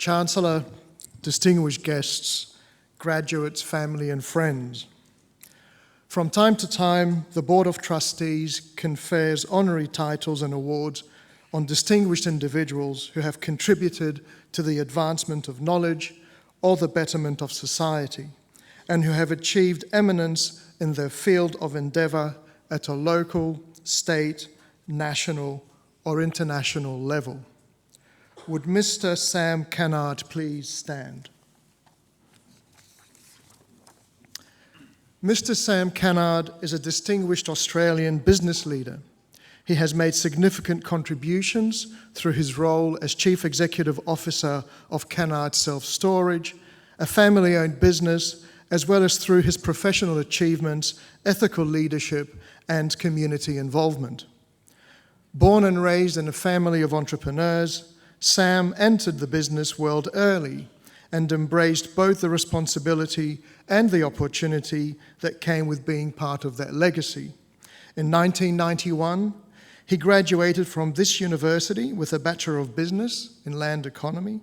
Chancellor, distinguished guests, graduates, family and friends. From time to time, the Board of Trustees confers honorary titles and awards on distinguished individuals who have contributed to the advancement of knowledge or the betterment of society, and who have achieved eminence in their field of endeavour at a local, state, national or international level. Would Mr. Sam Kennard please stand? Mr. Sam Kennard is a distinguished Australian business leader. He has made significant contributions through his role as Chief Executive Officer of Kennard Self-Storage, a family-owned business, as well as through his professional achievements, ethical leadership, and community involvement. Born and raised in a family of entrepreneurs, Sam entered the business world early and embraced both the responsibility and the opportunity that came with being part of that legacy. In 1991, he graduated from this university with a Bachelor of Business in Land Economy,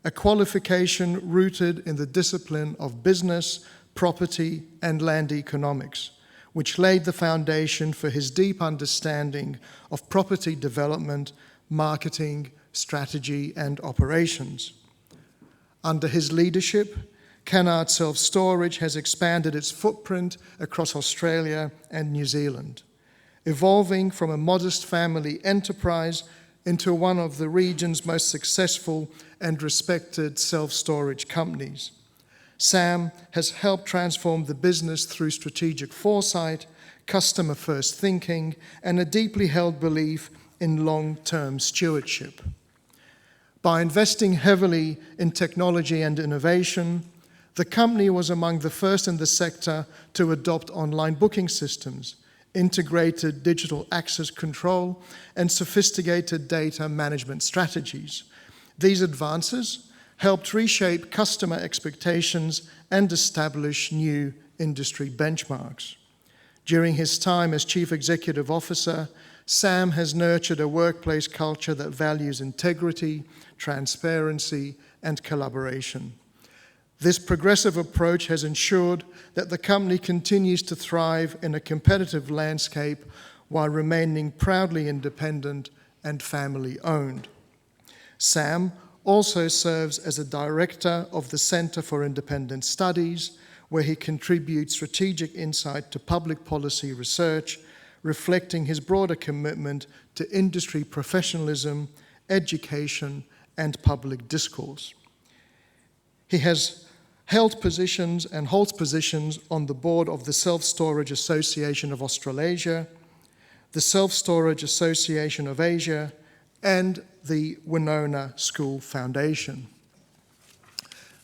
a qualification rooted in the discipline of business, property, and land economics, which laid the foundation for his deep understanding of property development, marketing, strategy, and operations. Under his leadership, Kennard Self-Storage has expanded its footprint across Australia and New Zealand, evolving from a modest family enterprise into one of the region's most successful and respected self-storage companies. Sam has helped transform the business through strategic foresight, customer-first thinking, and a deeply held belief in long-term stewardship. By investing heavily in technology and innovation, the company was among the first in the sector to adopt online booking systems, integrated digital access control, and sophisticated data management strategies. These advances helped reshape customer expectations and establish new industry benchmarks. During his time as Chief Executive Officer, Sam has nurtured a workplace culture that values integrity, transparency, and collaboration. This progressive approach has ensured that the company continues to thrive in a competitive landscape while remaining proudly independent and family-owned. Sam also serves as a director of the Centre for Independent Studies, where he contributes strategic insight to public policy research, reflecting his broader commitment to industry professionalism, education, and public discourse. He has held positions and holds positions on the board of the Self-Storage Association of Australasia, the Self-Storage Association of Asia, and the Winona School Foundation.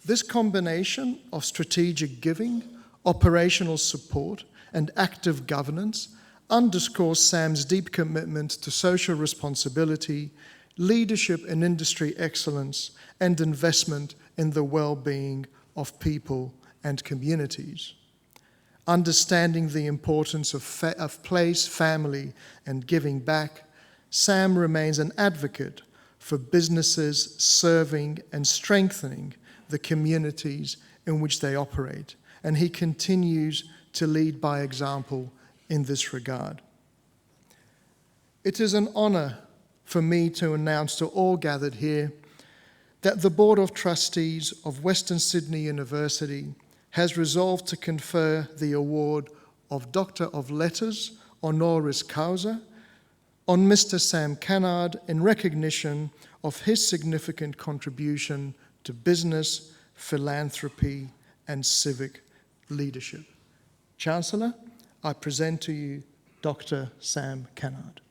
This combination of strategic giving, operational support, and active governance underscores Sam's deep commitment to social responsibility, leadership in industry excellence, and investment in the well-being of people and communities. Understanding the importance of place, family, and giving back, Sam remains an advocate for businesses serving and strengthening the communities in which they operate, and he continues to lead by example in this regard. It is an honour for me to announce to all gathered here that the Board of Trustees of Western Sydney University has resolved to confer the award of Doctor of Letters, honoris causa, on Mr. Sam Kennard in recognition of his significant contribution to business, philanthropy, and civic leadership. Chancellor, I present to you Dr. Sam Kennard.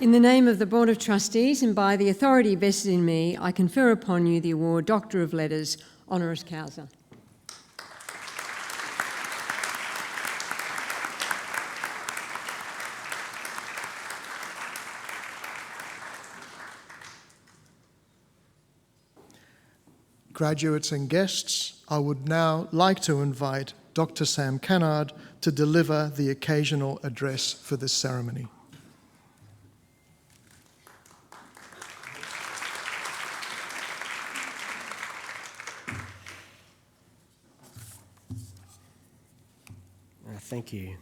In the name of the Board of Trustees and by the authority vested in me, I confer upon you the award Doctor of Letters, honoris causa. Graduates and guests, I would now like to invite Dr. Sam Kennard, to deliver the occasional address for this ceremony. Thank you.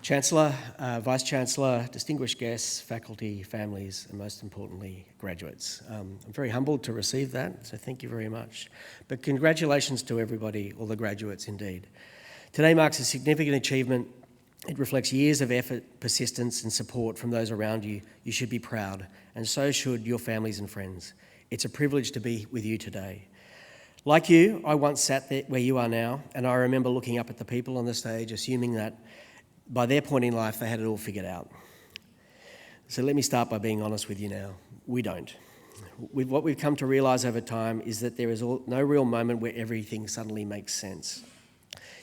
Chancellor, Vice-Chancellor, distinguished guests, faculty, families, and most importantly, graduates. I'm very humbled to receive that, so thank you very much. But congratulations to everybody, all the graduates indeed. Today marks a significant achievement. It reflects years of effort, persistence, and support from those around you. You should be proud, and so should your families and friends. It's a privilege to be with you today. Like you, I once sat there where you are now, and I remember looking up at the people on the stage, assuming that by their point in life, they had it all figured out. So let me start by being honest with you now. We don't. What we've come to realise over time is that there is no real moment where everything suddenly makes sense.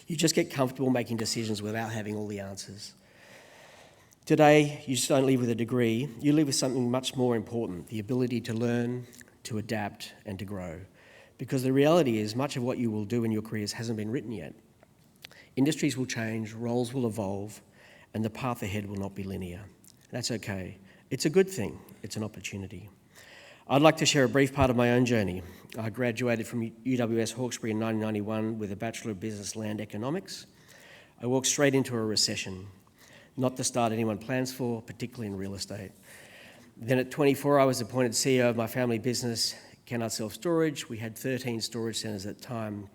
You just get comfortable making decisions without having all the answers. Today, you just don't leave with a degree. You leave with something much more important, the ability to learn, to adapt, and to grow. Because the reality is much of what you will do in your careers hasn't been written yet. Industries will change, roles will evolve, and the path ahead will not be linear. That's okay. It's a good thing. It's an opportunity. I'd like to share a brief part of my own journey. I graduated from UWS Hawkesbury in 1991 with a Bachelor of Business Land Economics. I walked straight into a recession, not the start anyone plans for, particularly in real estate. Then at 24, I was appointed CEO of my family business, Kennard Self-Storage. We had 13 storage centres at the time.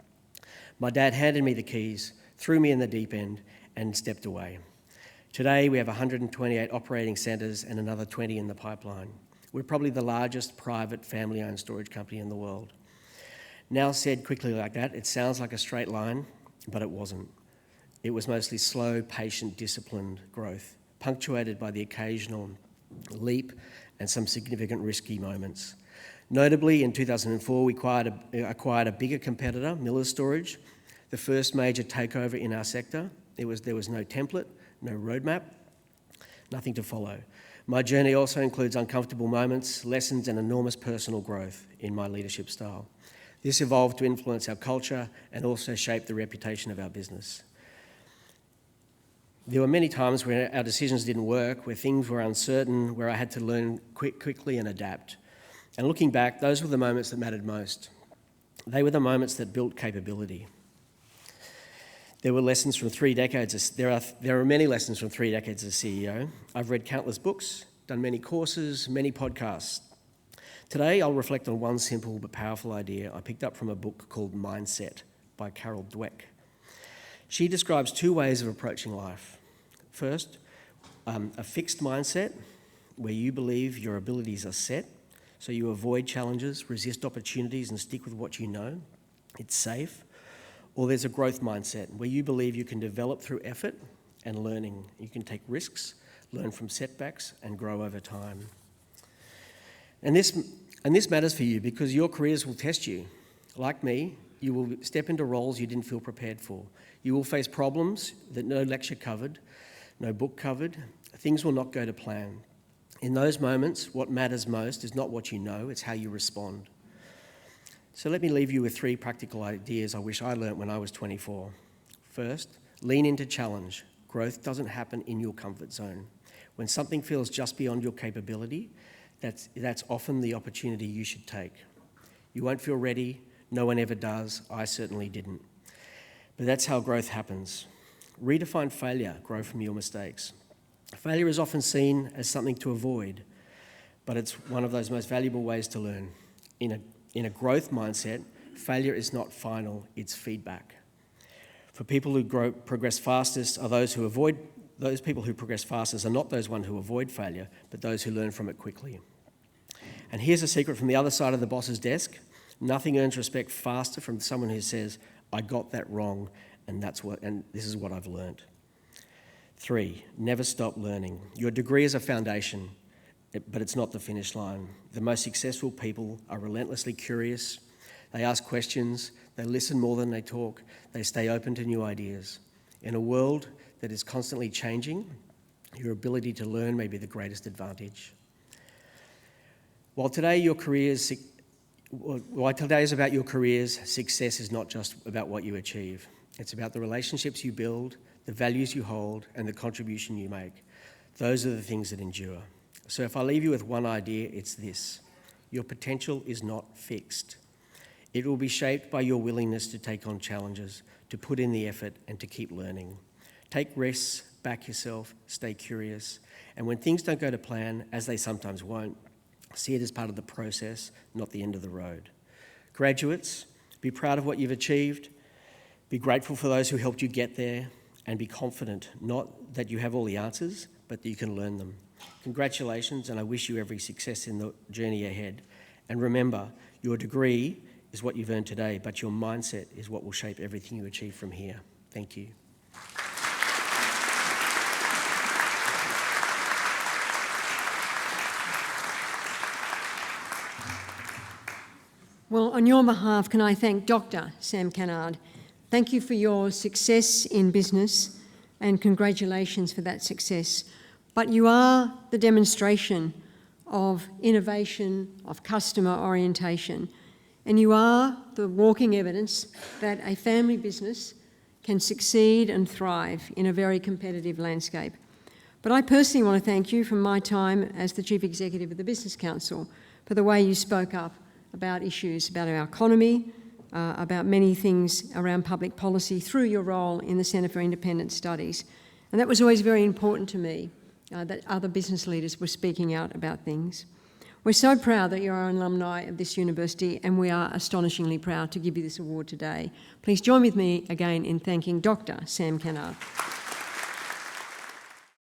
My dad handed me the keys, threw me in the deep end, and stepped away. Today, we have 128 operating centres and another 20 in the pipeline. We're probably the largest private family-owned storage company in the world. Now said quickly like that, it sounds like a straight line, but it wasn't. It was mostly slow, patient, disciplined growth, punctuated by the occasional leap and some significant risky moments. Notably, in 2004, we acquired a bigger competitor, Miller's Storage, the first major takeover in our sector. There was no template, no roadmap, nothing to follow. My journey also includes uncomfortable moments, lessons, and enormous personal growth in my leadership style. This evolved to influence our culture and also shape the reputation of our business. There were many times where our decisions didn't work, where things were uncertain, where I had to learn quickly and adapt. And looking back, those were the moments that mattered most. They were the moments that built capability. There were lessons from 3 decades. There are many lessons from 3 decades as CEO. I've read countless books, done many courses, many podcasts. Today, I'll reflect on one simple but powerful idea I picked up from a book called Mindset by Carol Dweck. She describes 2 ways of approaching life. First, a fixed mindset where you believe your abilities are set, so you avoid challenges, resist opportunities, and stick with what you know. It's safe. Or there's a growth mindset where you believe you can develop through effort and learning. You can take risks, learn from setbacks, and grow over time. And this matters for you because your careers will test you. Like me, you will step into roles you didn't feel prepared for. You will face problems that no lecture covered, no book covered. Things will not go to plan. In those moments, what matters most is not what you know, it's how you respond. So let me leave you with 3 practical ideas I wish I learnt when I was 24. First, lean into challenge. Growth doesn't happen in your comfort zone. When something feels just beyond your capability, that's often the opportunity you should take. You won't feel ready. No one ever does. I certainly didn't. But that's how growth happens. Redefine failure. Grow from your mistakes. Failure is often seen as something to avoid, but it's one of those most valuable ways to learn. In a growth mindset, failure is not final, it's feedback. For people who progress fastest are those people who progress fastest are not those ones who avoid failure, but those who learn from it quickly. And here's a secret from the other side of the boss's desk. Nothing earns respect faster from someone who says, I got that wrong, and this is what I've learned. 3, never stop learning. Your degree is a foundation, but it's not the finish line. The most successful people are relentlessly curious. They ask questions, they listen more than they talk, they stay open to new ideas. In a world that is constantly changing, your ability to learn may be the greatest advantage. While today is about your careers, success is not just about what you achieve. It's about the relationships you build, the values you hold, and the contribution you make. Those are the things that endure. So if I leave you with one idea, it's this: your potential is not fixed. It will be shaped by your willingness to take on challenges, to put in the effort, and to keep learning. Take risks, back yourself, stay curious, and when things don't go to plan, as they sometimes won't, see it as part of the process, not the end of the road. Graduates, be proud of what you've achieved, be grateful for those who helped you get there, and be confident, not that you have all the answers, but that you can learn them. Congratulations, and I wish you every success in the journey ahead. And remember, your degree is what you've earned today, but your mindset is what will shape everything you achieve from here. Thank you. Well, on your behalf, can I thank Dr. Sam Kennard. Thank you for your success in business and congratulations for that success. But you are the demonstration of innovation, of customer orientation, and you are the walking evidence that a family business can succeed and thrive in a very competitive landscape. But I personally want to thank you from my time as the Chief Executive of the Business Council for the way you spoke up about issues about our economy, about many things around public policy through your role in the Centre for Independent Studies. And that was always very important to me, that other business leaders were speaking out about things. We're so proud that you're an alumni of this university, and we are astonishingly proud to give you this award today. Please join with me again in thanking Dr. Sam Kennard.